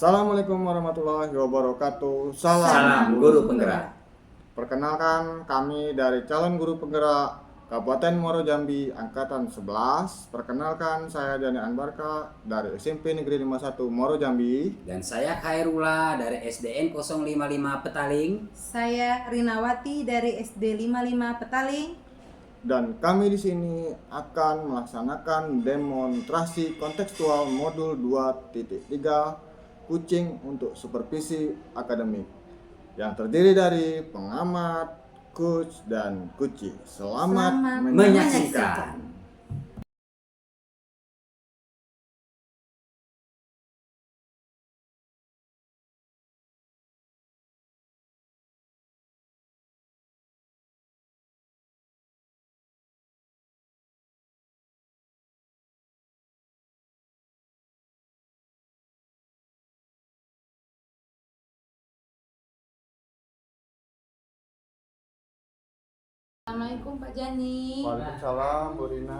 Assalamualaikum warahmatullahi wabarakatuh. Salam Guru Penggerak. Perkenalkan, kami dari calon guru penggerak Kabupaten Muaro Jambi Angkatan 11. Perkenalkan, saya Dani Anbarka dari SMP Negeri 51 Muaro Jambi. Dan saya Khairullah dari SDN 055 Petaling. Saya Rinawati dari SD 55 Petaling. Dan kami di sini akan melaksanakan demonstrasi kontekstual modul 2.3 kucing untuk supervisi akademik yang terdiri dari pengamat, coach, dan kuci. Selamat menyaksikan. Assalamualaikum Pak Jani. Waalaikumsalam Bu Rina.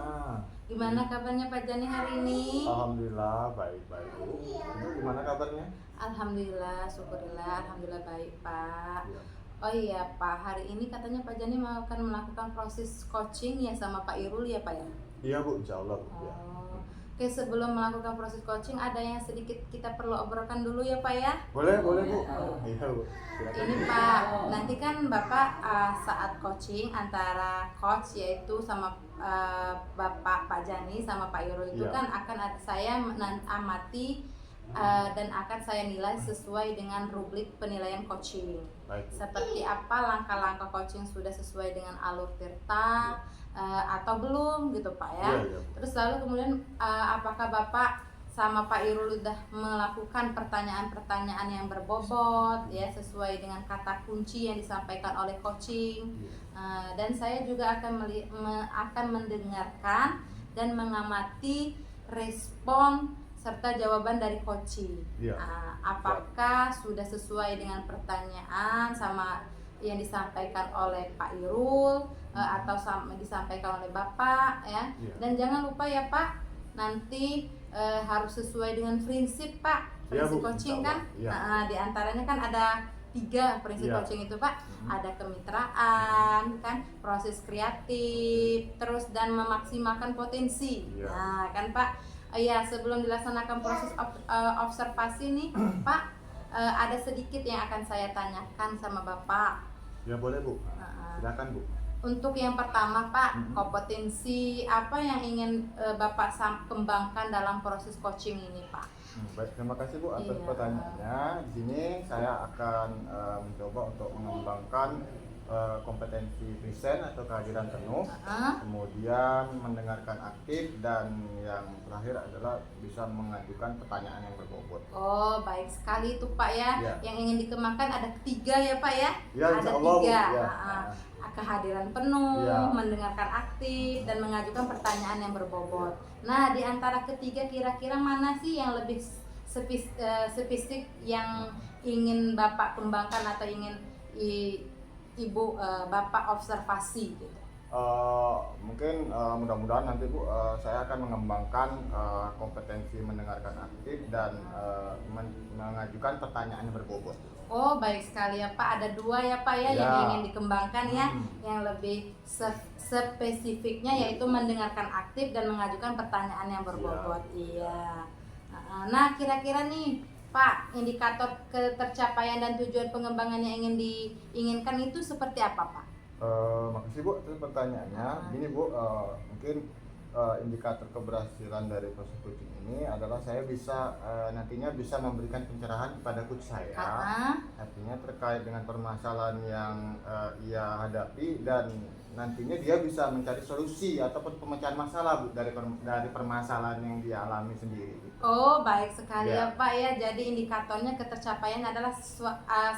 Gimana kabarnya Pak Jani hari ini? Alhamdulillah baik-baik Bu. Ibu gimana kabarnya? Alhamdulillah, syukurillah, alhamdulillah baik Pak. Ya. Oh iya Pak, hari ini katanya Pak Jani akan melakukan proses coaching ya sama Pak Irul ya Pak ya? Iya Bu, insya Allah Bu. Ya. Oke, sebelum melakukan proses coaching ada yang sedikit kita perlu obrolkan dulu ya Pak ya? Boleh Bu. Iya Bu. Silakan. Ini Pak, nanti kan Bapak saat coaching antara coach yaitu sama Bapak Pak Jani sama Pak Irul itu Iya. kan akan saya amati dan akan saya nilai sesuai dengan rubrik penilaian coaching. Baik. Seperti apa langkah-langkah coaching sudah sesuai dengan alur tirta atau belum gitu Pak ya. Iya. Terus lalu kemudian apakah Bapak sama Pak Irul udah melakukan pertanyaan-pertanyaan yang berbobot ya sesuai dengan kata kunci yang disampaikan oleh coaching. Dan saya juga akan mendengarkan dan mengamati respon serta jawaban dari coaching. Iya. Apakah sudah sesuai dengan pertanyaan sama yang disampaikan oleh Pak Irul atau disampaikan oleh Bapak ya. Iya. Dan jangan lupa ya Pak, nanti harus sesuai dengan prinsip Pak, Ya, prinsip Bu, coaching insya kan. Allah. Di antaranya kan ada 3 prinsip Ya. coaching itu Pak. Ada kemitraan kan, proses kreatif, terus dan memaksimalkan potensi. Ya. Nah kan Pak, ya sebelum dilaksanakan proses observasi nih Pak, ada sedikit yang akan saya tanyakan sama Bapak. Ya boleh Bu. Silakan Bu. Untuk yang pertama Pak, kompetensi apa yang ingin Bapak kembangkan dalam proses coaching ini Pak? Baik, terima kasih Bu atas Iya. pertanyaannya. Di sini saya akan mencoba untuk mengembangkan kompetensi present atau kehadiran penuh, kemudian mendengarkan aktif, dan yang terakhir adalah bisa mengajukan pertanyaan yang berbobot. Oh baik sekali itu Pak ya. Ya. Yang ingin dikembangkan ada 3 ya Pak ya? Ya, Ada insya Allah, Bu. 3. Ya. Kehadiran penuh, Ya. mendengarkan aktif, dan mengajukan pertanyaan yang berbobot. Nah di antara ketiga kira-kira mana sih yang lebih spesifik yang ingin Bapak kembangkan atau ingin Ibu Bapak observasi gitu? Mungkin mudah-mudahan nanti Bu saya akan mengembangkan kompetensi mendengarkan aktif dan mengajukan pertanyaan yang berbobot. Oh baik sekali ya Pak, ada 2 ya Pak ya, Ya. yang ingin dikembangkan ya. Yang lebih spesifiknya yaitu mendengarkan aktif dan mengajukan pertanyaan yang berbobot. Iya. Nah kira-kira nih Pak, indikator ketercapaian dan tujuan pengembangan yang diinginkan itu seperti apa Pak? Makasih Bu atas pertanyaannya. Gini Bu, mungkin indikator keberhasilan dari proses coaching ini adalah saya bisa nantinya bisa memberikan pencerahan kepada coach saya, artinya terkait dengan permasalahan yang ia hadapi, dan nantinya dia bisa mencari solusi ataupun pemecahan masalah Bu dari permasalahan yang dia alami sendiri. Oh baik sekali Ya. ya Pak ya. Jadi indikatornya ketercapaian adalah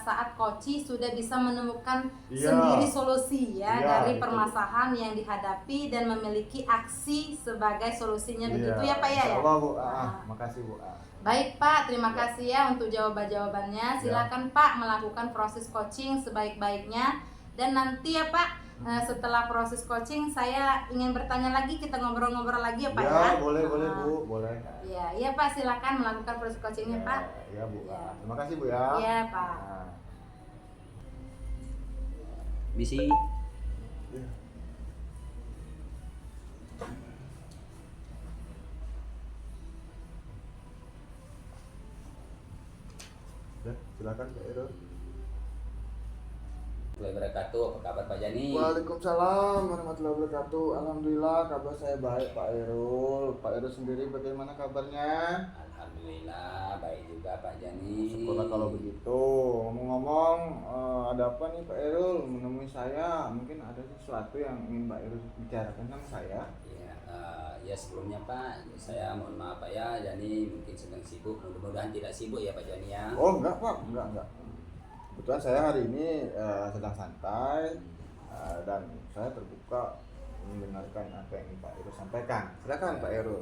saat coach sudah bisa menemukan Iya. sendiri solusi ya Iya, dari gitu. permasalahan yang dihadapi dan memiliki aksi sebagai solusinya, begitu ya Pak ya? Insya Allah Bu. Nah. Makasih Bu. Baik Pak, terima kasih ya untuk jawabannya. Silakan Pak melakukan proses coaching sebaik-baiknya, dan nanti ya Pak setelah proses coaching saya ingin bertanya lagi, kita ngobrol-ngobrol lagi ya Pak Ya, ya. boleh Bu, boleh. Ya, iya Pak, silakan melakukan proses coachingnya Pak. Ya Bu. Ya. Terima kasih Bu ya. Iya Pak. Nah, Misi. ya. Ya, silakan Pak Irul. Wabarakatuh, apa kabar Pak Jani? Waalaikumsalam warahmatullahi wabarakatuh. Alhamdulillah kabar saya baik Pak Irul. Pak Irul sendiri bagaimana kabarnya? Alhamdulillah baik juga Pak Jani. Syukurlah kalau begitu. Ngomong-ngomong, ada apa nih Pak Irul menemui saya? Mungkin ada sesuatu yang ingin Pak Irul bicarakan sama saya? Ya, ya sebelumnya Pak, saya mohon maaf Pak ya, Jani mungkin sedang sibuk. Mudah-mudahan tidak sibuk ya Pak Jani ya. Oh enggak Pak, enggak. Kebetulan saya hari ini sedang santai dan saya terbuka mendengarkan apa yang ingin Pak Irul sampaikan. Silakan Pak Irul.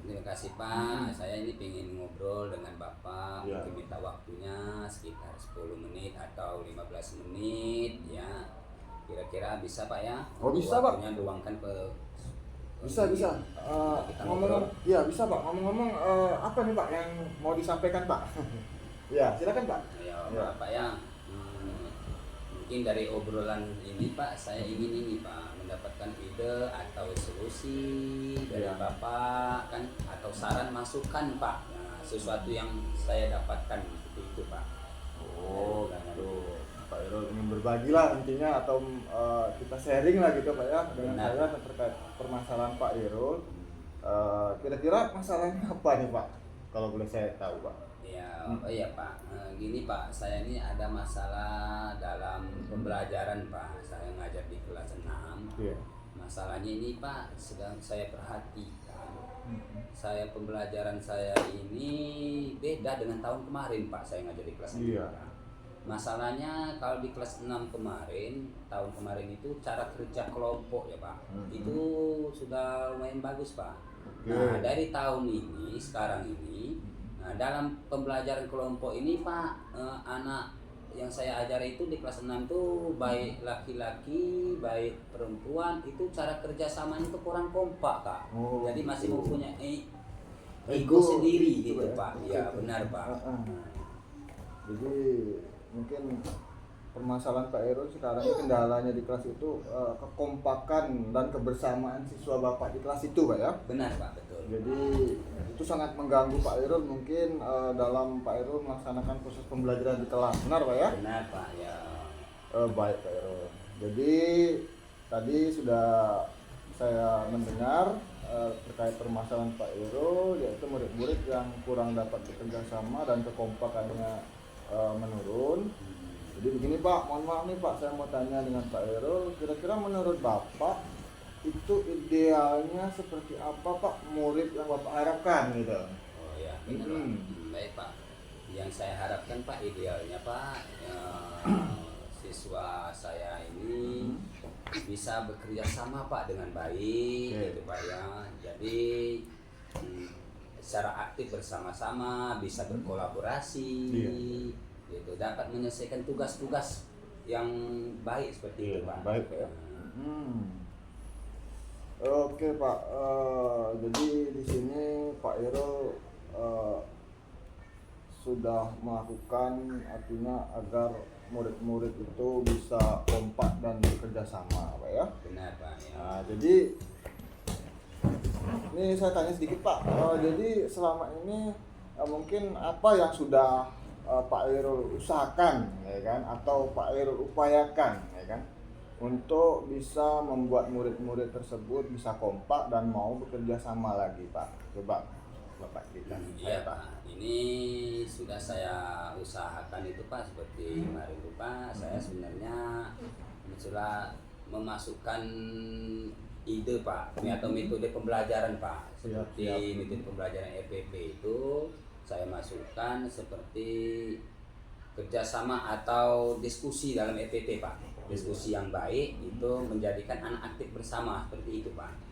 Terima kasih Pak, saya ini ingin ngobrol dengan Bapak, Ya. mungkin minta waktunya sekitar 10 menit atau 15 menit ya. Kira-kira bisa Pak ya? Oh, bisa, Pak. Waktunya luangkan ke Bisa. kita Ngomong-ngomong, ngobrol. ya bisa Pak. Ngomong-ngomong, apa nih Pak yang mau disampaikan Pak? Ya, silakan Pak. Ya, Ya. Pak ya. Mungkin dari obrolan ini Pak, saya ingin ini Pak mendapatkan ide atau solusi dari Ya. Bapak kan, atau saran masukan Pak. Nah, sesuatu yang saya dapatkan seperti itu Pak. Oh, gitu. Pak Irul ingin berbagi lah intinya atau kita sharing lah gitu Pak ya dengan Benar. saya terkait permasalahan Pak Irul. Kira-kira masalahnya apa nih Pak? Kalau boleh saya tahu Pak. Ya, oh iya Pak. Gini Pak, saya ini ada masalah dalam pembelajaran Pak. Saya ngajar di kelas 6. Iya. Masalahnya ini Pak sedang saya perhatikan. Pembelajaran saya ini beda dengan tahun kemarin Pak. Saya ngajar di kelas 6. Iya. Masalahnya kalau di kelas 6 kemarin, tahun kemarin itu cara kerja kelompok ya Pak. Itu sudah lumayan bagus Pak. Oke. Nah, dari tahun ini, sekarang ini, nah, dalam pembelajaran kelompok ini Pak, anak yang saya ajar itu di kelas 6 tuh baik laki-laki, baik perempuan, itu cara kerjasamanya itu kurang kompak Kak. Oh, Jadi masih gitu. mempunyai Ego ego sendiri gitu gitu ya. Pak. Oke, Ya oke. benar Pak. Jadi mungkin permasalahan Pak Irul sekarang ini kendalanya di kelas itu kekompakan dan kebersamaan siswa Bapak di kelas itu Pak ya. Benar Pak, betul. Jadi itu sangat mengganggu Pak Irul mungkin dalam Pak Irul melaksanakan proses pembelajaran di kelas. Benar Pak ya? Benar Pak, ya. Baik Pak Irul. Jadi tadi sudah saya mendengar terkait permasalahan Pak Irul, yaitu murid-murid yang kurang dapat bekerja sama dan kekompakannya menurun. Jadi begini Pak, mohon maaf nih Pak, saya mau tanya dengan Pak Irul, kira-kira menurut Bapak itu idealnya seperti apa Pak murid yang Bapak harapkan gitu? Oh ya, benar Pak. Baik Pak. Yang saya harapkan Pak idealnya Pak, siswa saya ini bisa bekerja sama Pak dengan baik, Oke. gitu Pak ya. Jadi secara aktif bersama-sama, bisa berkolaborasi, Iya. gitu. Dapat menyelesaikan tugas-tugas yang baik seperti itu Iya, Pak. baik, Pak ya. Oke Pak, jadi di sini Pak Irul sudah melakukan artinya agar murid-murid itu bisa kompak dan bekerja sama Pak ya. Benar Pak ya. Nah, jadi ini saya tanya sedikit Pak. Jadi selama ini mungkin apa yang sudah Pak Irul usahakan, ya kan, atau Pak Irul upayakan, ya kan, untuk bisa membuat murid-murid tersebut bisa kompak dan mau bekerja sama lagi Pak. Coba Bapak cerita. Iya Pak, ini sudah saya usahakan itu Pak, seperti kemarin itu Pak, saya sebenarnya sudah memasukkan ide Pak, atau metode pembelajaran Pak, seperti Siap. metode pembelajaran EPP itu saya masukkan seperti kerjasama atau diskusi dalam EPP Pak, diskusi yang baik itu menjadikan anak aktif bersama seperti itu Pak.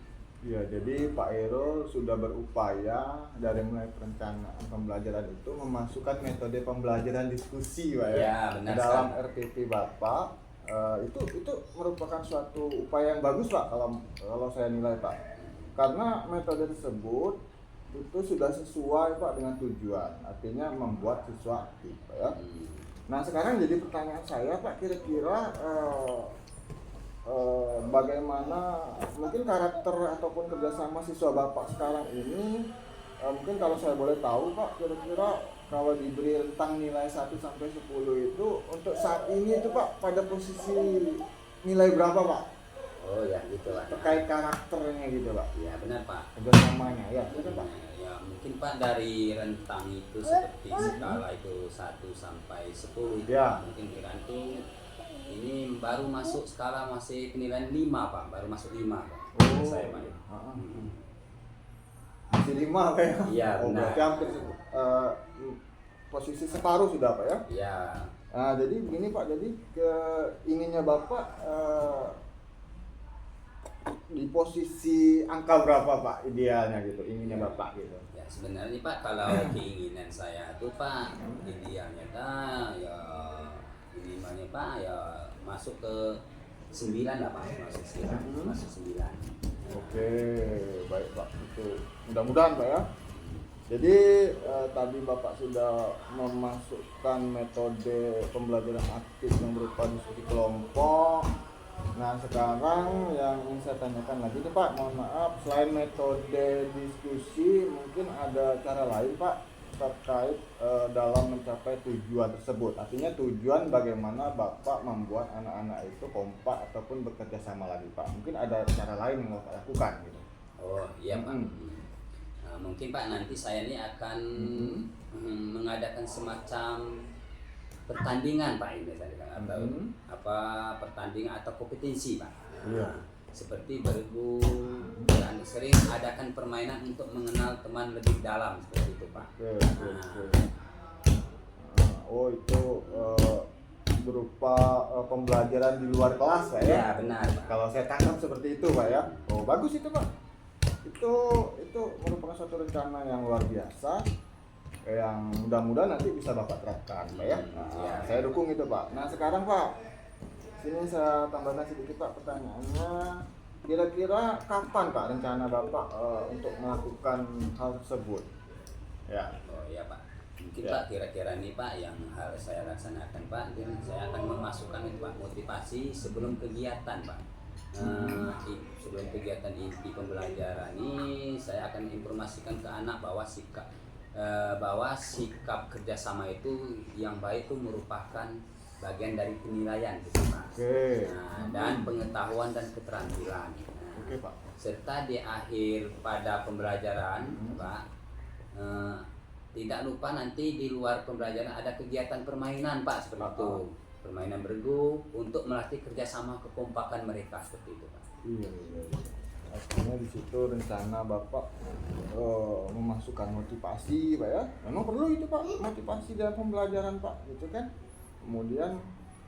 Ya, jadi Pak Irul sudah berupaya dari mulai perencanaan pembelajaran itu memasukkan metode pembelajaran diskusi Pak Ya, benar dalam sekali. RPP Bapak itu merupakan suatu upaya yang bagus Pak kalau saya nilai Pak, karena metode tersebut itu sudah sesuai Pak dengan tujuan, artinya membuat siswa aktif Pak ya. Nah sekarang jadi pertanyaan saya Pak, kira-kira bagaimana mungkin karakter ataupun kerjasama siswa Bapak sekarang ini, mungkin kalau saya boleh tahu Pak, kira-kira kalau diberi rentang nilai 1 sampai 10 itu untuk saat ini itu Pak pada posisi nilai berapa Pak? Oh ya gitu Pak. Terkait karakternya gitu Pak. Ya benar Pak. Kerjasamanya ya, itu Pak. Ya mungkin Pak dari rentang itu seperti skala itu 1 sampai 10 itu Ya. mungkin tergantung. Ini baru masuk skala masih penilaian 5 Pak, baru masuk 5 Pak. Saya Pak. Masih 5 Pak ya? Iya Oh, benar. berarti hampir posisi separuh sudah Pak ya? Iya. Nah jadi begini Pak, jadi inginnya Bapak di posisi angka berapa Pak idealnya gitu, inginnya Bapak gitu? Ya sebenarnya Pak kalau keinginan saya tuh Pak idealnya ya minimalnya Pak ya masuk ke 9 lah Pak, masuk 9. Oke, baik Pak, itu mudah-mudahan Pak ya. Jadi tadi Bapak sudah memasukkan metode pembelajaran aktif yang berupa diskusi kelompok. Nah sekarang yang ingin saya tanyakan lagi nih Pak, mohon maaf, selain metode diskusi mungkin ada cara lain Pak terkait dalam mencapai tujuan tersebut. Artinya tujuan bagaimana Bapak membuat anak-anak itu kompak ataupun bekerja sama lagi Pak. Mungkin ada cara lain yang Bapak lakukan gitu. Oh iya Pak. Nah, mungkin Pak nanti saya ini akan mengadakan semacam pertandingan Pak ini atau pertandingan atau kompetensi Pak. Iya. Seperti bergu dan sering adakan permainan untuk mengenal teman lebih dalam seperti itu Pak. Oke. Oh itu berupa pembelajaran di luar kelas Pak ya? Ya benar Pak. Kalau saya tangkap seperti itu Pak ya. Oh bagus itu Pak. Itu merupakan suatu rencana yang luar biasa, yang mudah-mudahan nanti bisa Bapak terapkan Pak ya. Nah, saya dukung itu Pak. Nah sekarang Pak, sini saya tambahkan sedikit Pak pertanyaannya. Kira-kira kapan Pak rencana Bapak untuk melakukan hal tersebut? Ya. Oh iya Pak. Mungkin Ya. Pak kira-kira nih Pak yang harus saya laksanakan Pak, dan saya akan memasukkan itu Pak motivasi sebelum kegiatan Pak. Sebelum kegiatan inti pembelajaran ini saya akan informasikan ke anak bahwa sikap kerjasama itu yang baik itu merupakan bagian dari penilaian gitu Pak. Oke. Nah, dan pengetahuan dan keterampilan. Nah, Oke Pak. serta di akhir pada pembelajaran Pak, tidak lupa nanti di luar pembelajaran ada kegiatan permainan Pak seperti itu. Permainan bergu untuk melatih kerjasama kekompakan mereka seperti itu Pak. Iya. Artinya di situ rencana Bapak memasukkan motivasi Pak ya. Memang perlu itu Pak, motivasi dalam pembelajaran Pak, gitu kan. Kemudian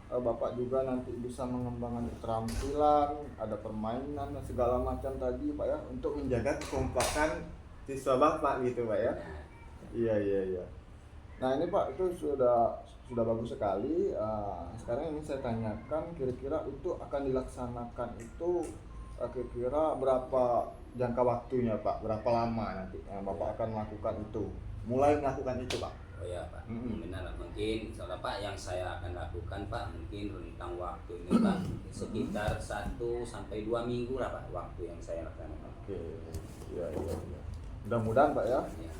Bapak juga nanti bisa mengembangkan keterampilan, ada permainan dan segala macam tadi Pak ya, untuk menjaga kekompakan siswa Bapak gitu Pak ya. Iya. Nah ini Pak, itu sudah bagus sekali. Sekarang ini saya tanyakan, kira-kira itu akan dilaksanakan itu kira-kira berapa jangka waktunya Pak? Berapa lama nanti Bapak akan melakukan itu? Mulai melakukan itu Pak? Oh ya Pak, benar mungkin soalnya Pak yang saya akan lakukan Pak mungkin rentang waktunya Pak sekitar 1 sampai 2 minggu lah Pak waktu yang saya laksanakan. Oke, iya. Mudah-mudahan Pak ya. Ya.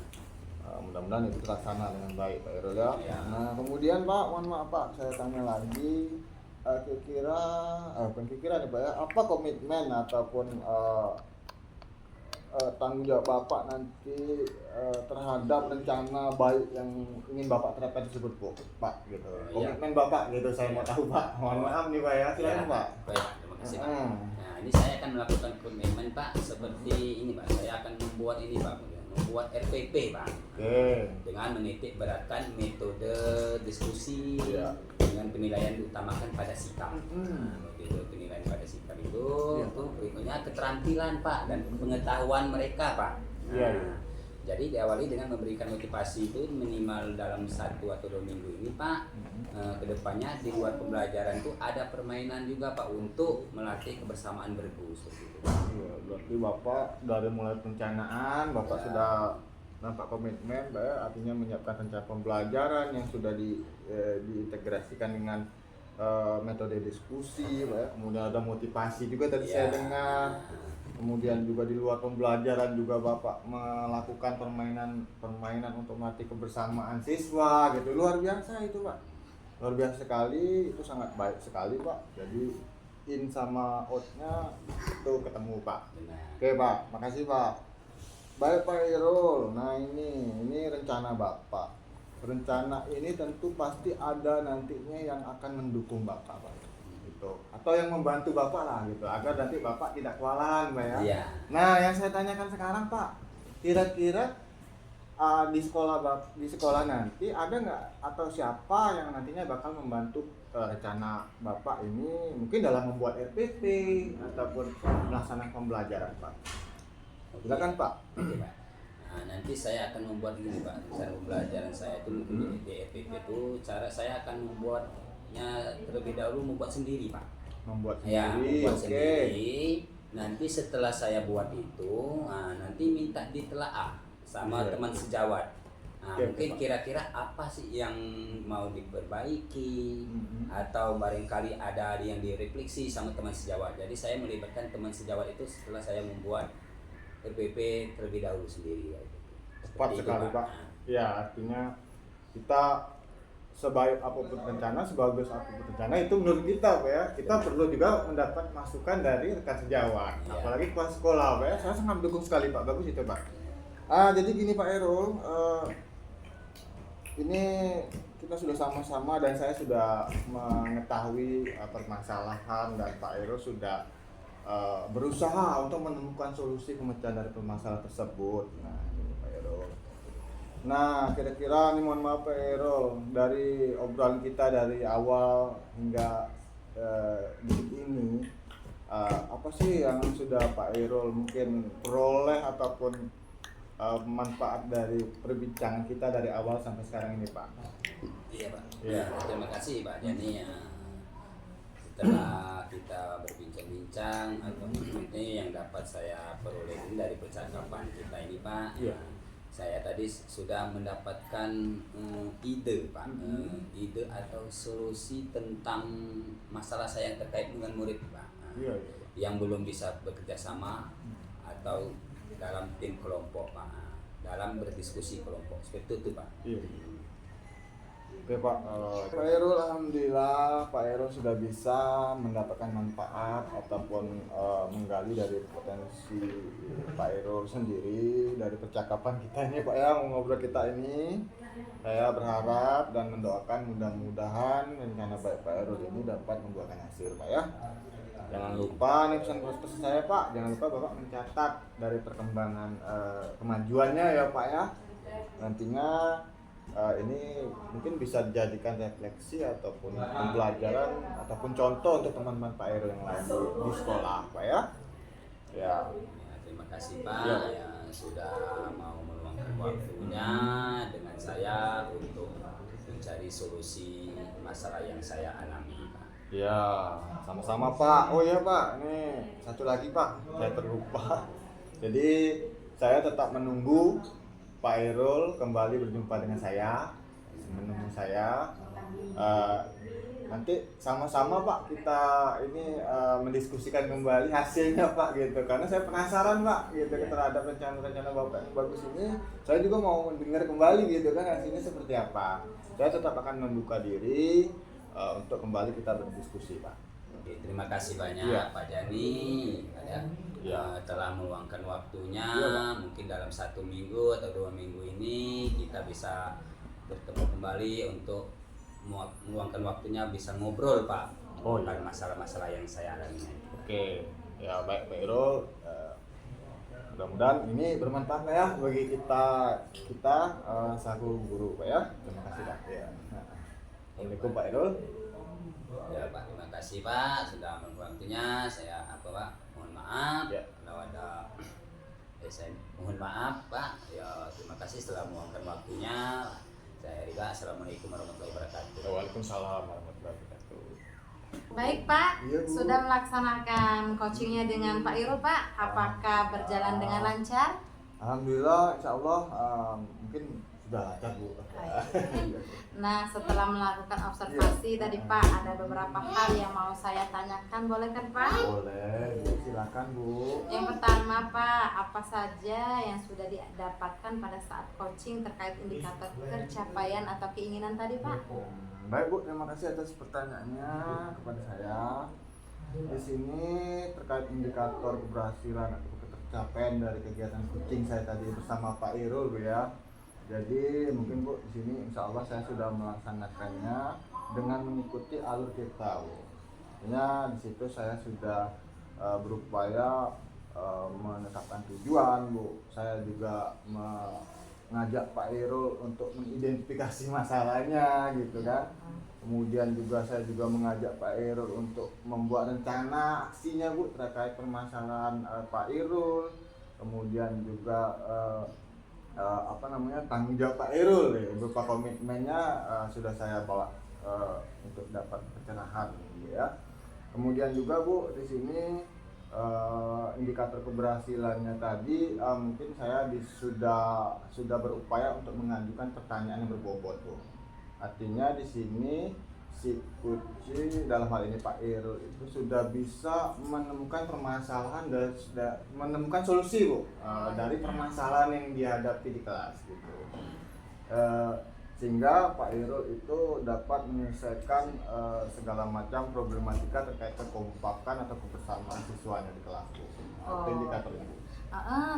Mudah-mudahan itu terlaksana dengan baik Pak Irul ya. Ya. Nah kemudian Pak, mohon maaf Pak, saya tanya lagi, bukan kira-kira nih Pak ya, apa komitmen ataupun tanggung jawab Bapak nanti terhadap rencana baik yang ingin Bapak terapkan tersebut Pak gitu. Komitmen Bapak gitu, saya mau tahu Pak. Mohon maaf nih Pak ya, silakan Pak. Baik, terima kasih Pak. Nah ini saya akan melakukan komitmen Pak seperti ini Pak, saya akan membuat ini Pak, membuat RPP Pak. Oke. Dengan menitik beratkan metode diskusi dengan penilaian diutamakan pada sikap. Nah, metode penilaian pada sikap itu berikutnya keterampilan Pak dan pengetahuan mereka Pak. Iya. Jadi diawali dengan memberikan motivasi itu minimal dalam 1 atau 2 minggu ini Pak. Kedepannya di luar pembelajaran itu ada permainan juga Pak untuk melatih kebersamaan bergu seperti itu. Iya, berarti Bapak dari mulai perencanaan Bapak Ya. sudah nampak komitmen, Pak, ya, artinya menyiapkan rencana pembelajaran yang sudah diintegrasikan dengan metode diskusi, Pak, ya. Kemudian ada motivasi juga tadi saya Ya. dengar. Kemudian juga di luar pembelajaran juga Bapak melakukan permainan untuk melatih kebersamaan siswa gitu. Luar biasa itu Pak. Luar biasa sekali, itu sangat baik sekali Pak. Jadi in sama out-nya itu ketemu Pak. Benar. Oke Pak, makasih Pak. Baik Pak Irul. Nah ini rencana Bapak. Rencana ini tentu pasti ada nantinya yang akan mendukung Bapak Pak. Gitu. Atau yang membantu Bapak lah gitu agar nanti Bapak tidak kewalahan Pak ya. Iya. Nah, yang saya tanyakan sekarang Pak, kira-kira di sekolah nanti ada nggak atau siapa yang nantinya bakal membantu rencana Bapak ini mungkin dalam membuat RPP ataupun melaksanakan pembelajaran Pak? Silakan Pak. Oke, Pak. Nah, nanti saya akan membuat gini Pak, cara pembelajaran saya itu di RPP itu cara saya akan membuatnya terlebih dahulu membuat sendiri Pak. Membuat Ya, sendiri, membuat oke. sendiri. Nanti setelah saya buat itu, nanti minta ditelaah sama Iya. teman sejawat. Nah, Oke, mungkin Pak. kira-kira apa sih yang mau diperbaiki atau barangkali ada yang direfleksi sama teman sejawat. Jadi saya melibatkan teman sejawat itu setelah saya membuat RPP terlebih dahulu sendiri. Tepat Seperti itu, sekali Pak. Ya, artinya kita sebaik apapun rencana, sebagus apapun rencana itu menurut kita Pak ya, kita perlu juga mendapat masukan dari rekan sejawat, Iya. apalagi kelas sekolah Pak ya. Saya sangat mendukung sekali Pak, bagus itu Pak. Jadi gini Pak Erol, ini kita sudah sama-sama dan saya sudah mengetahui permasalahan dan Pak Erol sudah berusaha untuk menemukan solusi pemecahan dari permasalahan tersebut. Nah, ini Pak Erol. Nah, kira-kira nih mohon maaf Pak Erol, dari obrolan kita dari awal hingga detik ini, apa sih yang sudah Pak Erol mungkin peroleh ataupun manfaat dari perbincangan kita dari awal sampai sekarang ini Pak? Iya Pak. Iya. Terima kasih Pak Jani ya. Setelah kita berbincang-bincang atau ini yang dapat saya peroleh dari percakapan kita ini Pak. Iya. Saya tadi sudah mendapatkan ide Pak, ide atau solusi tentang masalah saya yang terkait dengan murid Pak. Iya. Yang belum bisa bekerja sama atau dalam tim kelompok Pak, dalam berdiskusi kelompok seperti itu Pak. Iya. Oke Pak, Pak Erol, alhamdulillah Pak Erol sudah bisa mendapatkan manfaat ataupun menggali dari potensi Pak Erol sendiri dari percakapan kita ini Pak ya, ngobrol kita ini. Saya berharap dan mendoakan mudah-mudahan rencana baik Pak Erol ini dapat membuahkan hasil Pak ya. Jangan lupa nih pesan saya Pak, jangan lupa Bapak mencatat dari perkembangan kemajuannya ya Pak ya. Nantinya ini mungkin bisa dijadikan refleksi ataupun pembelajaran ataupun contoh untuk teman-teman Pak Erol yang lain di sekolah Pak ya. Ya. Ya, terima kasih Pak Ya. yang sudah mau meluangkan waktunya dengan saya untuk mencari solusi masalah yang saya alami Pak. Ya, sama-sama Pak. Oh ya Pak, ini satu lagi Pak, saya terlupa. Jadi saya tetap menunggu Pak Erol kembali berjumpa dengan saya, menemui saya. Nanti sama-sama Pak kita ini mendiskusikan kembali hasilnya Pak gitu. Karena saya penasaran Pak gitu terhadap rencana-rencana Bapak yang bagus ini. Saya juga mau mendengar kembali gitu kan hasilnya seperti apa. Saya tetap akan membuka diri untuk kembali kita berdiskusi Pak. Oke, terima kasih banyak Ya. Pak Jani ya, Ya. telah meluangkan waktunya. Ya, Pak. Mungkin dalam 1 minggu atau 2 minggu ini kita bisa bertemu kembali untuk meluangkan waktunya bisa ngobrol Pak Oh, tentang iya. masalah-masalah yang saya alami. Oke, ya baik Pak Erol. Mudah-mudahan ini bermanfaat Pak ya bagi kita selaku guru Pak ya. Terima kasih Pak. Ya. Assalamualaikum Pak Erol. Ya Pak, terima kasih Pak sudah meluangkan waktunya. Saya Pak mohon maaf Ya. kalau ada Saya mohon maaf Pak. Ya terima kasih telah meluangkan waktunya. Saya Rika. Assalamualaikum warahmatullahi wabarakatuh. Waalaikumsalam warahmatullahi wabarakatuh. Baik Pak, Iya, Bu. sudah melaksanakan coachingnya dengan Pak Irul Pak. Apakah berjalan dengan lancar? Alhamdulillah, insya Allah mungkin sudah lancar Bu. Nah, setelah melakukan observasi tadi Pak, ada beberapa hal yang mau saya tanyakan, boleh kan Pak? Boleh, Bu. Silakan Bu. Yang pertama Pak, apa saja yang sudah didapatkan pada saat coaching terkait indikator pencapaian atau keinginan tadi Pak? Baik Bu, terima kasih atas pertanyaannya kepada saya. Di sini terkait indikator keberhasilan atau tercapaian dari kegiatan coaching saya tadi bersama Pak Irul Bu ya. Jadi mungkin Bu di sini insya Allah saya sudah melaksanakannya dengan mengikuti alur kita Bu. Artinya di situ saya sudah berupaya menetapkan tujuan Bu. Saya juga mengajak Pak Irul untuk mengidentifikasi masalahnya gitu kan. Kemudian juga saya juga mengajak Pak Irul untuk membuat rencana aksinya Bu terkait permasalahan Pak Irul. Kemudian juga tanggung jawab Pak Irul ya, berupa komitmennya sudah saya bawa untuk dapat pencerahan gitu ya. Kemudian juga Bu di sini indikator keberhasilannya tadi mungkin saya sudah berupaya untuk mengajukan pertanyaan yang berbobot Bu. Artinya di sini si coach dalam hal ini Pak Irul itu sudah bisa menemukan permasalahan dan sudah menemukan solusi Bu dari permasalahan yang dihadapi di kelas gitu. Sehingga Pak Irul itu dapat menyelesaikan segala macam problematika terkait kekompakan atau kebersamaan siswanya di kelas Bu. Itu indikatornya Bu.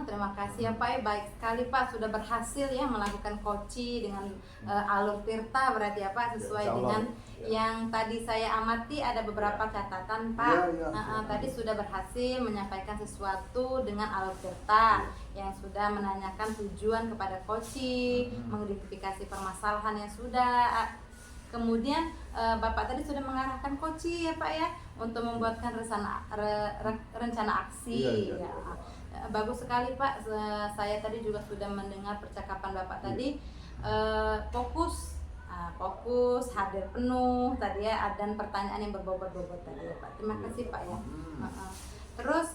Terima kasih ya Pak, baik sekali Pak sudah berhasil ya melakukan coaching dengan alur tirta berarti ya Pak sesuai Ya, dengan ya. yang tadi saya amati ada beberapa catatan Pak. Ya. Tadi sudah berhasil menyampaikan sesuatu dengan alur tirta yang sudah menanyakan tujuan kepada coaching, mengidentifikasi permasalahan yang sudah. Kemudian Bapak tadi sudah mengarahkan coaching ya Pak ya untuk membuatkan rencana aksi. Iya. Ya. Bagus sekali Pak, saya tadi juga sudah mendengar percakapan Bapak tadi fokus, hadir penuh tadi ya, dan pertanyaan yang berbobot-bobot tadi ya Pak. Terima kasih Pak ya. Terus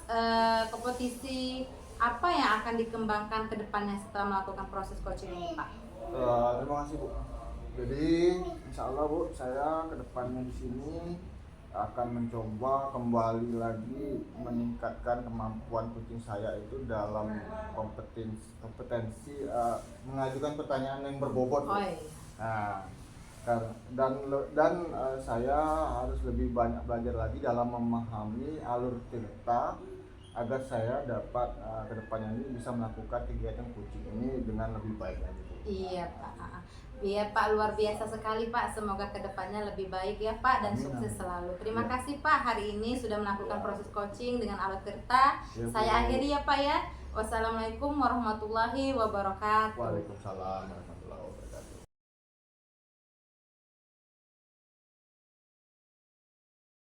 kompetisi apa yang akan dikembangkan ke depannya setelah melakukan proses coaching ini Pak? Terima kasih Bu. Jadi insya Allah Bu, saya kedepannya di sini akan mencoba kembali lagi meningkatkan kemampuan coaching saya itu dalam kompetensi mengajukan pertanyaan yang berbobot. Oh, iya. Dan saya harus lebih banyak belajar lagi dalam memahami alur cerita agar saya dapat kedepannya ini bisa melakukan kegiatan coaching ini dengan lebih baik lagi. Iya Pak. Iya Pak, luar biasa sekali Pak. Semoga kedepannya lebih baik ya Pak dan sukses selalu. Terima kasih Pak hari ini sudah melakukan proses coaching dengan alur tirta. Saya akhiri ya Pak ya. Wassalamualaikum warahmatullahi wabarakatuh. Waalaikumsalam warahmatullahi wabarakatuh.